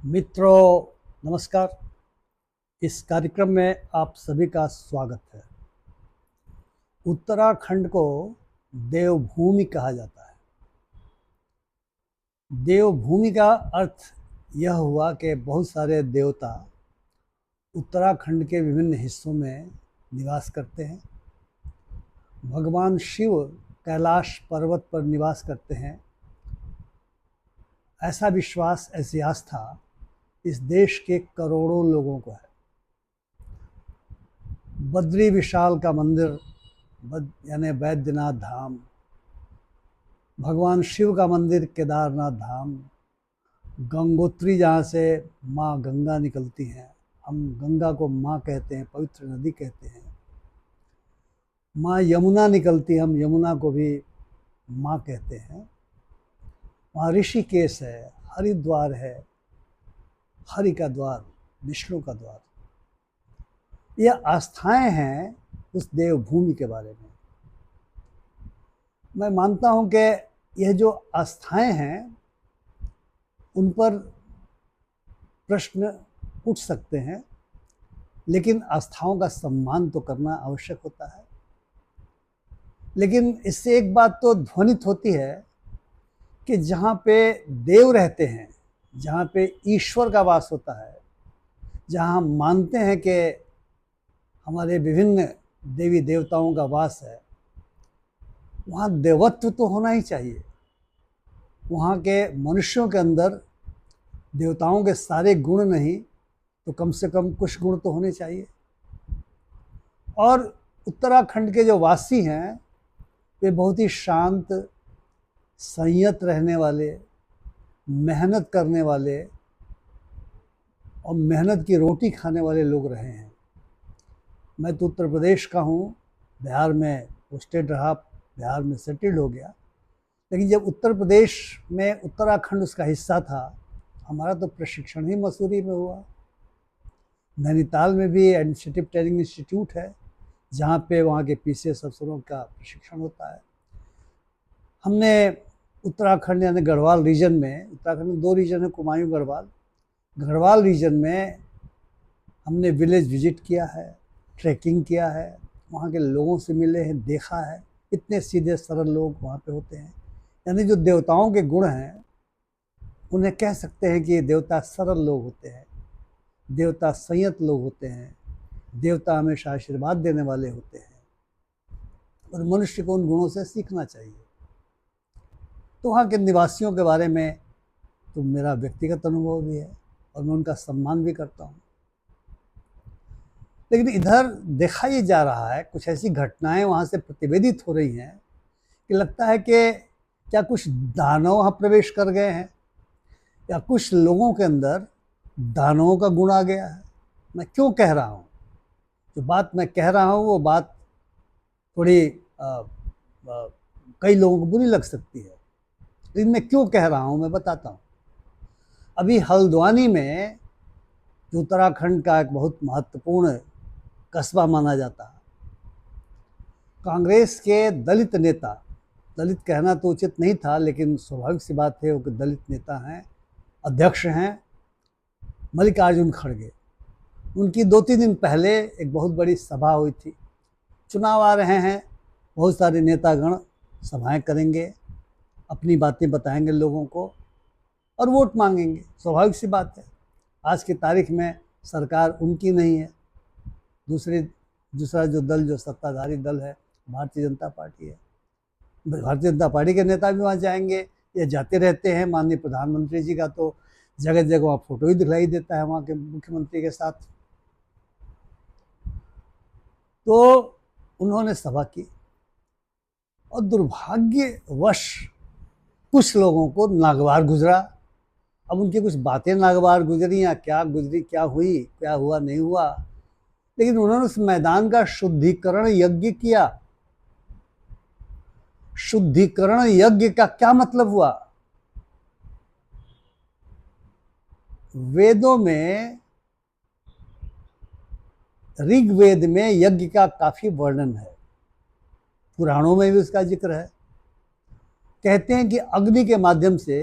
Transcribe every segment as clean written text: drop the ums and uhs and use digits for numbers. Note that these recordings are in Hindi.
मित्रों, नमस्कार। इस कार्यक्रम में आप सभी का स्वागत है। उत्तराखंड को देवभूमि कहा जाता है। देवभूमि का अर्थ यह हुआ कि बहुत सारे देवता उत्तराखंड के विभिन्न हिस्सों में निवास करते हैं। भगवान शिव कैलाश पर्वत पर निवास करते हैं। ऐसा विश्वास, ऐसी आस्था इस देश के करोड़ों लोगों को है। बद्री विशाल का मंदिर यानी बैद्यनाथ धाम, भगवान शिव का मंदिर केदारनाथ धाम, गंगोत्री जहाँ से माँ गंगा निकलती हैं, हम गंगा को माँ कहते हैं, पवित्र नदी कहते हैं। माँ यमुना निकलती, हम यमुना को भी माँ कहते हैं। वहाँ ऋषिकेश है, हरिद्वार है, हरि का द्वार, विष्णु का द्वार। यह आस्थाएं हैं उस देवभूमि के बारे में। मैं मानता हूं कि यह जो आस्थाएं हैं उन पर प्रश्न उठ सकते हैं, लेकिन आस्थाओं का सम्मान तो करना आवश्यक होता है। लेकिन इससे एक बात तो ध्वनित होती है कि जहाँ पे देव रहते हैं, जहाँ पे ईश्वर का वास होता है, जहाँ हम मानते हैं कि हमारे विभिन्न देवी देवताओं का वास है, वहाँ देवत्व तो होना ही चाहिए। वहाँ के मनुष्यों के अंदर देवताओं के सारे गुण नहीं तो कम से कम कुछ गुण तो होने चाहिए। और उत्तराखंड के जो वासी हैं वे बहुत ही शांत, संयत रहने वाले, मेहनत करने वाले और मेहनत की रोटी खाने वाले लोग रहे हैं। मैं तो उत्तर प्रदेश का हूँ, बिहार में पोस्टेड रहा, बिहार में सेटल्ड हो गया। लेकिन जब उत्तर प्रदेश में उत्तराखंड उसका हिस्सा था, हमारा तो प्रशिक्षण ही मसूरी में हुआ। नैनीताल में भी एडमिनिस्ट्रेटिव ट्रेनिंग इंस्टीट्यूट है, जहाँ पे वहाँ के पीसीएस अफसरों का प्रशिक्षण होता है। हमने उत्तराखंड यानी गढ़वाल रीजन में, उत्तराखंड में 2 रीजन है, कुमायूं गढ़वाल। गढ़वाल रीजन में हमने विलेज विजिट किया है, ट्रैकिंग किया है, वहाँ के लोगों से मिले हैं, देखा है। इतने सीधे सरल लोग वहाँ पे होते हैं। यानी जो देवताओं के गुण हैं उन्हें कह सकते हैं कि देवता सरल लोग होते हैं, देवता संयत लोग होते हैं, देवता हमेशा आशीर्वाद देने वाले होते हैं, और मनुष्य को उन गुणों से सीखना चाहिए। तो वहाँ के निवासियों के बारे में तो मेरा व्यक्तिगत अनुभव भी है और मैं उनका सम्मान भी करता हूँ। लेकिन इधर देखा ये जा रहा है, कुछ ऐसी घटनाएं वहाँ से प्रतिवेदित हो रही हैं कि लगता है कि क्या कुछ दानव वहाँ प्रवेश कर गए हैं या कुछ लोगों के अंदर दानवों का गुण आ गया है। मैं क्यों कह रहा हूँ? जो बात मैं कह रहा हूँ वो बात थोड़ी कई लोगों को बुरी लग सकती है, लेकिन मैं क्यों कह रहा हूँ मैं बताता हूँ। अभी हल्द्वानी में, जो उत्तराखंड का एक बहुत महत्वपूर्ण कस्बा माना जाता है, कांग्रेस के दलित नेता, दलित कहना तो उचित नहीं था लेकिन स्वाभाविक सी बात है, वो दलित नेता हैं, अध्यक्ष हैं, मल्लिकार्जुन खड़गे। उनकी 2-3 दिन पहले एक बहुत बड़ी सभा हुई थी। चुनाव आ रहे हैं, बहुत सारे नेतागण सभाएं करेंगे, अपनी बातें बताएंगे लोगों को और वोट मांगेंगे। स्वाभाविक सी बात है, आज की तारीख में सरकार उनकी नहीं है, दूसरा जो दल, जो सत्ताधारी दल है, भारतीय जनता पार्टी है। भारतीय जनता पार्टी के नेता भी वहाँ जाएंगे या जाते रहते हैं। माननीय प्रधानमंत्री जी का तो जगह जगह वहाँ फोटो ही दिखलाई देता है वहाँ के मुख्यमंत्री के साथ। तो उन्होंने सभा की और दुर्भाग्यवश कुछ लोगों को नागवार गुजरा। अब उनकी कुछ बातें नागवार गुजरी या क्या गुजरी, क्या हुई, क्या हुआ नहीं हुआ, लेकिन उन्होंने उस मैदान का शुद्धिकरण यज्ञ किया। शुद्धिकरण यज्ञ का क्या मतलब हुआ? वेदों में, ऋग्वेद में यज्ञ का काफी वर्णन है, पुराणों में भी उसका जिक्र है। कहते हैं कि अग्नि के माध्यम से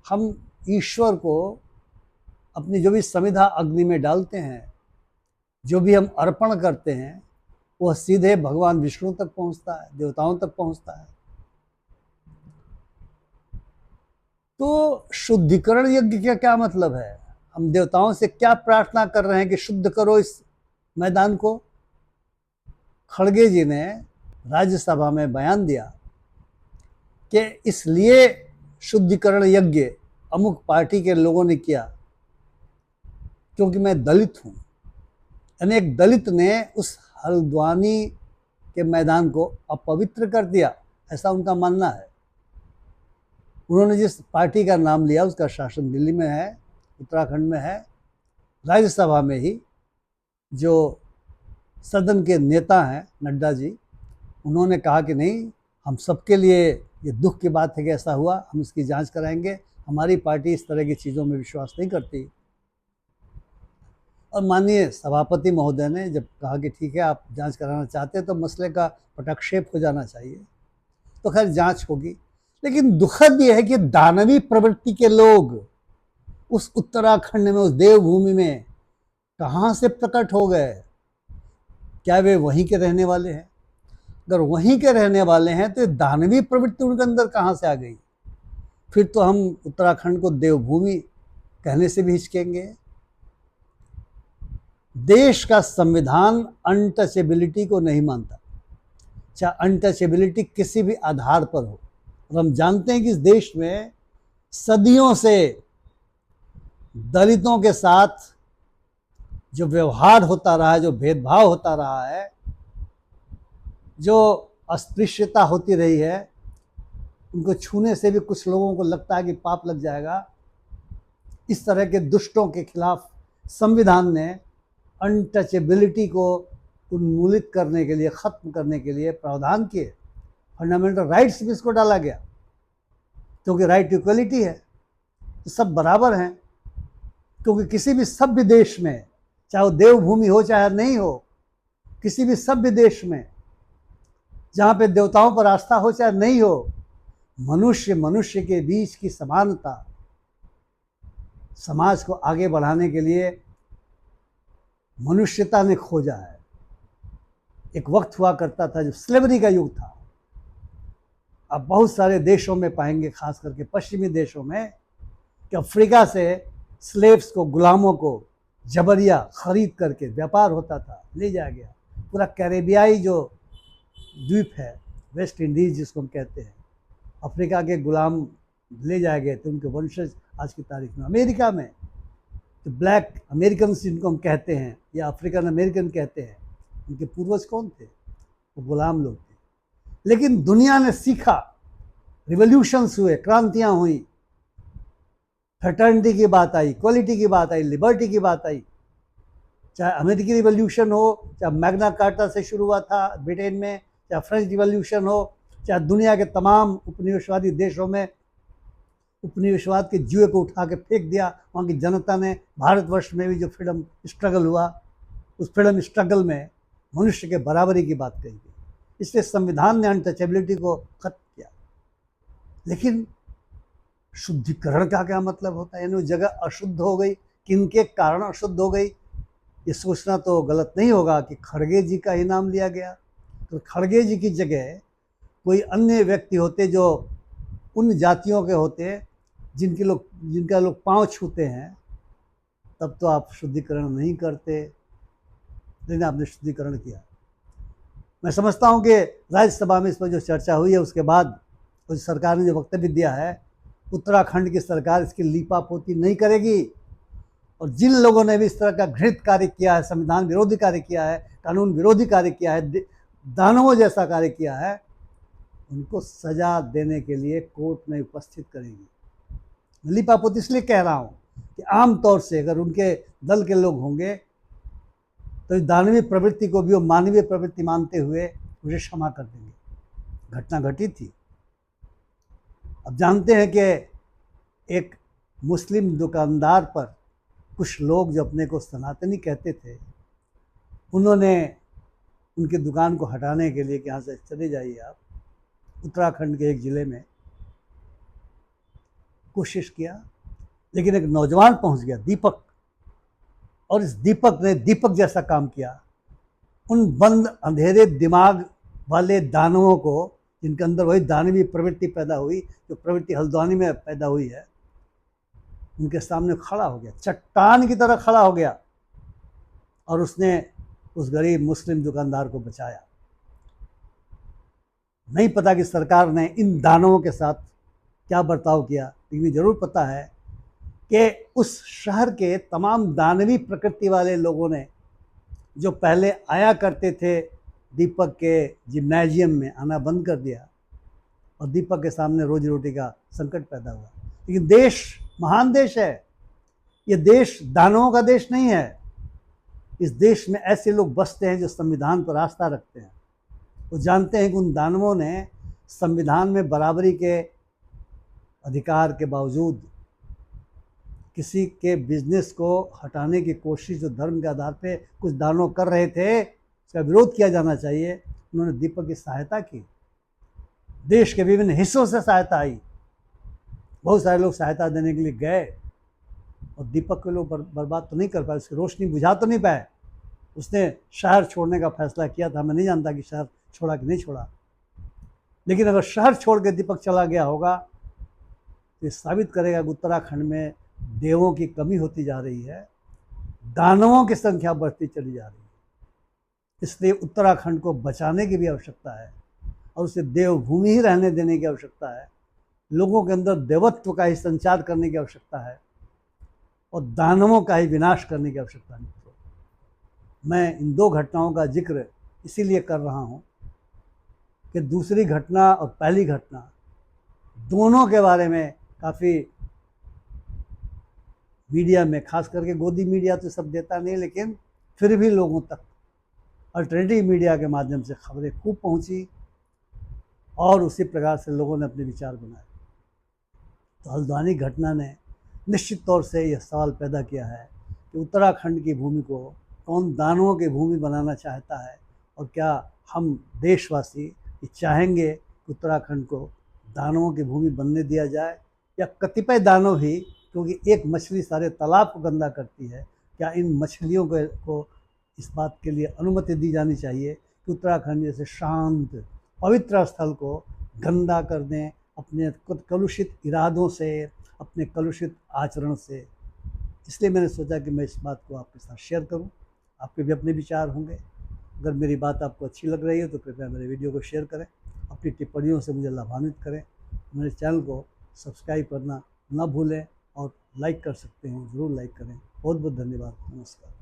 हम ईश्वर को अपनी जो भी समिधा अग्नि में डालते हैं, जो भी हम अर्पण करते हैं, वह सीधे भगवान विष्णु तक पहुंचता है, देवताओं तक पहुंचता है। तो शुद्धिकरण यज्ञ का क्या मतलब है? हम देवताओं से क्या प्रार्थना कर रहे हैं कि शुद्ध करो इस मैदान को? खड़गे जी ने राज्यसभा में बयान दिया कि इसलिए शुद्धिकरण यज्ञ अमुक पार्टी के लोगों ने किया क्योंकि मैं दलित हूं। यानी एक दलित ने उस हल्द्वानी के मैदान को अपवित्र कर दिया, ऐसा उनका मानना है। उन्होंने जिस पार्टी का नाम लिया उसका शासन दिल्ली में है, उत्तराखंड में है। राज्यसभा में ही जो सदन के नेता हैं नड्डा जी, उन्होंने कहा कि नहीं, हम सबके लिए ये दुख की बात है कि ऐसा हुआ, हम इसकी जांच कराएंगे, हमारी पार्टी इस तरह की चीज़ों में विश्वास नहीं करती। और माननीय सभापति महोदय ने जब कहा कि ठीक है आप जांच कराना चाहते हैं तो मसले का पटाक्षेप हो जाना चाहिए, तो खैर जांच होगी। लेकिन दुखद यह है कि दानवी प्रवृत्ति के लोग उस उत्तराखंड में, उस देवभूमि में कहाँ से प्रकट हो गए? क्या वे वहीं के रहने वाले हैं? अगर वहीं के रहने वाले हैं तो दानवी प्रवृत्ति उनके अंदर कहाँ से आ गई? फिर तो हम उत्तराखंड को देवभूमि कहने से भी हिचकेंगे। देश का संविधान अनटचेबिलिटी को नहीं मानता, चाहे अनटचेबिलिटी किसी भी आधार पर हो। और हम जानते हैं कि इस देश में सदियों से दलितों के साथ जो व्यवहार होता रहा है, जो भेदभाव होता रहा है, जो अस्पृश्यता होती रही है, उनको छूने से भी कुछ लोगों को लगता है कि पाप लग जाएगा। इस तरह के दुष्टों के खिलाफ संविधान ने अनटचेबिलिटी को उन्मूलित करने के लिए, ख़त्म करने के लिए प्रावधान किए। फंडामेंटल राइट्स भी इसको डाला गया, क्योंकि राइट इक्वलिटी है, तो सब बराबर हैं। क्योंकि किसी भी सभ्य देश में, चाहे वो देवभूमि हो चाहे नहीं हो, किसी भी सभ्य देश में जहाँ पे देवताओं पर आस्था हो चाहे नहीं हो, मनुष्य मनुष्य के बीच की समानता समाज को आगे बढ़ाने के लिए मनुष्यता ने खोजा है। एक वक्त हुआ करता था जब स्लेवरी का युग था। अब बहुत सारे देशों में पाएंगे, खास करके पश्चिमी देशों में, कि अफ्रीका से स्लेव्स को, गुलामों को जबरिया खरीद करके व्यापार होता था, ले जाया गया। पूरा कैरेबियाई जो द्वीप है, वेस्ट इंडीज जिसको हम कहते हैं, अफ्रीका के गुलाम ले जाए गए थे। उनके वंशज आज की तारीख में अमेरिका में, तो ब्लैक अमेरिकन जिनको हम कहते हैं या अफ्रीकन अमेरिकन कहते हैं, उनके पूर्वज कौन थे? वो गुलाम लोग थे। लेकिन दुनिया ने सीखा, रिवॉल्यूशंस हुए, क्रांतियां हुई, फ्रेटर्निटी की बात आई, इक्वलिटी की बात आई, लिबर्टी की बात आई। चाहे अमेरिकी रिवॉल्यूशन हो, चाहे मैग्ना कार्टा से शुरू हुआ था ब्रिटेन में, चाहे फ्रेंच रिवॉल्यूशन हो, चाहे दुनिया के तमाम उपनिवेशवादी देशों में उपनिवेशवाद के जुए को उठा के फेंक दिया, वहाँ की जनता ने। भारतवर्ष में भी जो फ्रीडम स्ट्रगल हुआ, उस फ्रीडम स्ट्रगल में मनुष्य के बराबरी की बात कही गई। इसलिए संविधान ने अनटचेबिलिटी को खत्म किया। लेकिन शुद्धिकरण का क्या मतलब होता है? यानी जगह अशुद्ध हो गई, किनके कारण अशुद्ध हो गई? ये सोचना तो गलत नहीं होगा कि खड़गे जी का ही नाम लिया गया। तो खड़गे जी की जगह कोई अन्य व्यक्ति होते जो उन जातियों के होते जिनका लोग पांव छूते हैं, तब तो आप शुद्धिकरण नहीं करते। लेकिन आपने शुद्धिकरण किया। मैं समझता हूँ कि राज्यसभा में इस पर जो चर्चा हुई है, उसके बाद उस सरकार ने जो वक्तव्य दिया है, उत्तराखंड की सरकार इसकी लीपापोती नहीं करेगी। और जिन लोगों ने भी इस तरह का घृणित कार्य किया है, संविधान विरोधी कार्य किया है, कानून विरोधी कार्य किया है, दानवों जैसा कार्य किया है, उनको सजा देने के लिए कोर्ट में उपस्थित करेंगी। लीपापोती इसलिए कह रहा हूँ कि आमतौर से अगर उनके दल के लोग होंगे तो दानवीय प्रवृत्ति को भी वो मानवीय प्रवृत्ति मानते हुए मुझे क्षमा कर देंगे। घटना घटी थी। अब जानते हैं कि एक मुस्लिम दुकानदार पर कुछ लोग जो अपने को सनातनी कहते थे, उन्होंने उनकी दुकान को हटाने के लिए कि यहाँ से चले जाइए आप, उत्तराखंड के एक ज़िले में कोशिश किया। लेकिन एक नौजवान पहुँच गया, दीपक, और इस दीपक ने दीपक जैसा काम किया। उन बंद अंधेरे दिमाग वाले दानवों को, जिनके अंदर वही दानवी प्रवृत्ति पैदा हुई जो प्रवृत्ति हल्द्वानी में पैदा हुई है, उनके सामने खड़ा हो गया, चट्टान की तरह खड़ा हो गया, और उसने उस गरीब मुस्लिम दुकानदार को बचाया। नहीं पता कि सरकार ने इन दानवों के साथ क्या बर्ताव किया, लेकिन जरूर पता है कि उस शहर के तमाम दानवी प्रकृति वाले लोगों ने, जो पहले आया करते थे दीपक के जिम्नाजियम में, आना बंद कर दिया, और दीपक के सामने रोजी रोटी का संकट पैदा हुआ। लेकिन देश महान देश है, ये देश दानवों का देश नहीं है। इस देश में ऐसे लोग बसते हैं जो संविधान पर आस्था रखते हैं। वो जानते हैं कि उन दानवों ने संविधान में बराबरी के अधिकार के बावजूद किसी के बिजनेस को हटाने की कोशिश जो धर्म के आधार पे कुछ दानव कर रहे थे, उसका विरोध किया जाना चाहिए। उन्होंने दीपक की सहायता की, देश के विभिन्न हिस्सों से सहायता आई, बहुत सारे लोग सहायता देने के लिए गए, और दीपक को लोग बर्बाद तो नहीं कर पाए, उसकी रोशनी बुझा तो नहीं पाए। उसने शहर छोड़ने का फैसला किया था। मैं नहीं जानता कि शहर छोड़ा कि नहीं छोड़ा, लेकिन अगर शहर छोड़ के दीपक चला गया होगा तो ये साबित करेगा कि उत्तराखंड में देवों की कमी होती जा रही है, दानवों की संख्या बढ़ती चली जा रही है। इसलिए उत्तराखंड को बचाने की भी आवश्यकता है, और उसे देवभूमि ही रहने देने की आवश्यकता है। लोगों के अंदर देवत्व का ही संचार करने की आवश्यकता है, और दानवों का ही विनाश करने की आवश्यकता है। मैं इन दो घटनाओं का जिक्र इसीलिए कर रहा हूँ कि दूसरी घटना और पहली घटना दोनों के बारे में काफ़ी मीडिया में, खास करके गोदी मीडिया तो सब देता नहीं, लेकिन फिर भी लोगों तक अल्टरनेटिव मीडिया के माध्यम से खबरें खूब पहुंची, और उसी प्रकार से लोगों ने अपने विचार बनाए। तो हल्द्वानी घटना ने निश्चित तौर से यह सवाल पैदा किया है कि उत्तराखंड की भूमि को कौन दानवों की भूमि बनाना चाहता है, और क्या हम देशवासी चाहेंगे कि उत्तराखंड को दानवों की भूमि बनने दिया जाए, या कतिपय दानव ही, क्योंकि एक मछली सारे तालाब को गंदा करती है, क्या इन मछलियों को इस बात के लिए अनुमति दी जानी चाहिए कि उत्तराखंड जैसे शांत पवित्र स्थल को गंदा कर दें अपने कलुषित इरादों से, अपने कलुषित आचरण से। इसलिए मैंने सोचा कि मैं इस बात को आपके साथ शेयर करूं। आपके भी अपने विचार होंगे। अगर मेरी बात आपको अच्छी लग रही है तो कृपया मेरे वीडियो को शेयर करें, अपनी टिप्पणियों से मुझे लाभान्वित करें। मेरे चैनल को सब्सक्राइब करना ना भूलें, और लाइक कर सकते हैं, ज़रूर लाइक करें। बहुत बहुत धन्यवाद। नमस्कार।